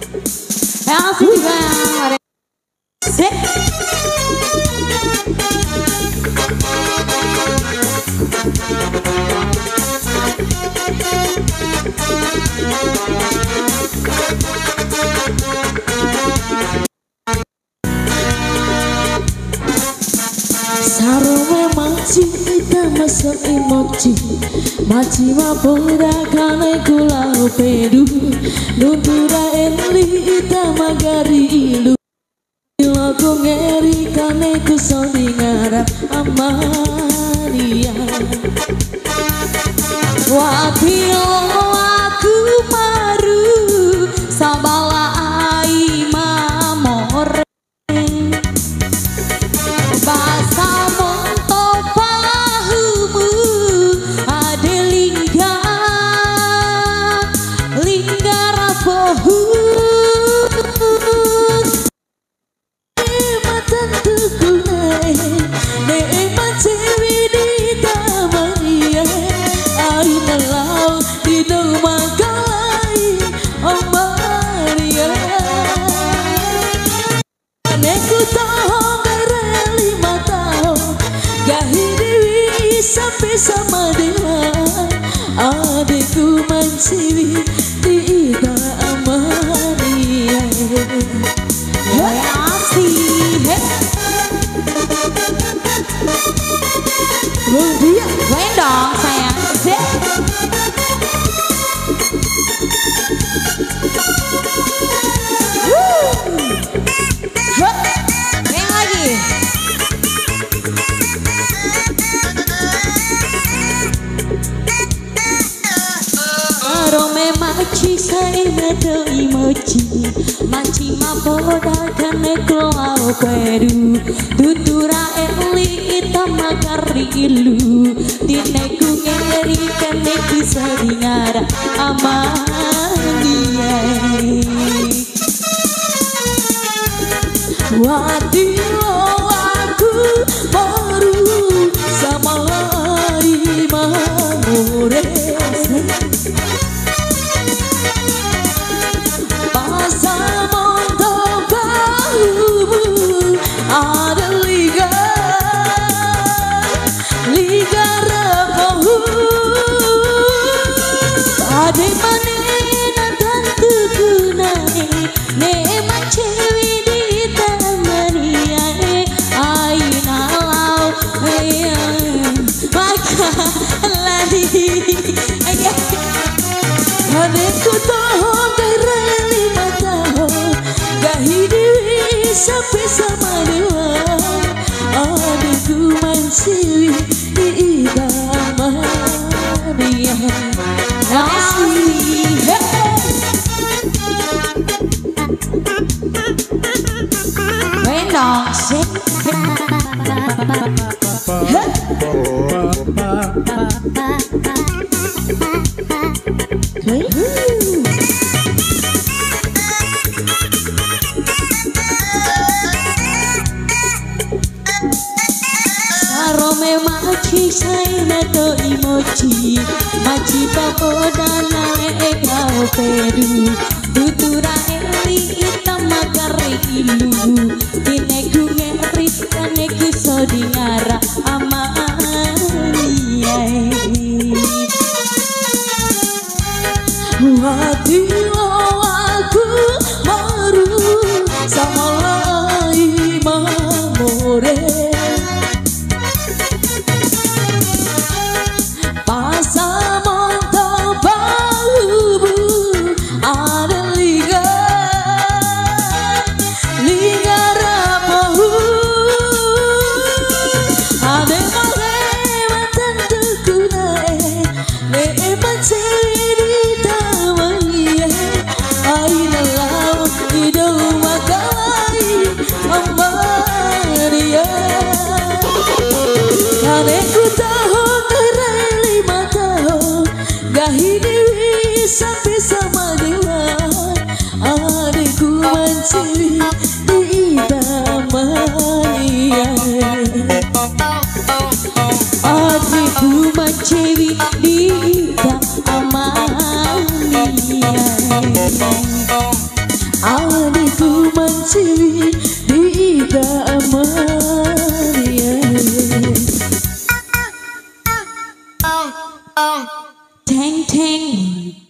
Asik juga. Sip. Sarome maci ita masuk emoji maci mapura kane kula pedu nutura enli ita magari ilu lagu ngeri kane kusoni ngarap amalia watio aku maru sabala ai mamore sama dia adikku menciwi tidak amania Asik. dia Goyang dong sayang. Sip. Hup. Goyang lagi. arome maci sai meto emoji maci mapoda kane kloa pedu tutura eli ita makari ilu dineku ngeri kane bisa dingara amania wadio aku baru sama lari mamure adikku tahu dari 5 tahun gak hidup sampai sama dia adikku masih idaman dia Asik. Goyang dong. Sip. arome maci sai meto emoji maci papoda nae kau pedu tutura eli ita magari ilu dineku ngeri kaneku sodingara amania wadio aku baru sama lai mamore adikku tahu dari 5 tahun gak hidup sampai sama dia adikku mencuri tidak mania adikku mencuri tidak amania ku mencuri di Amalia. Teng teng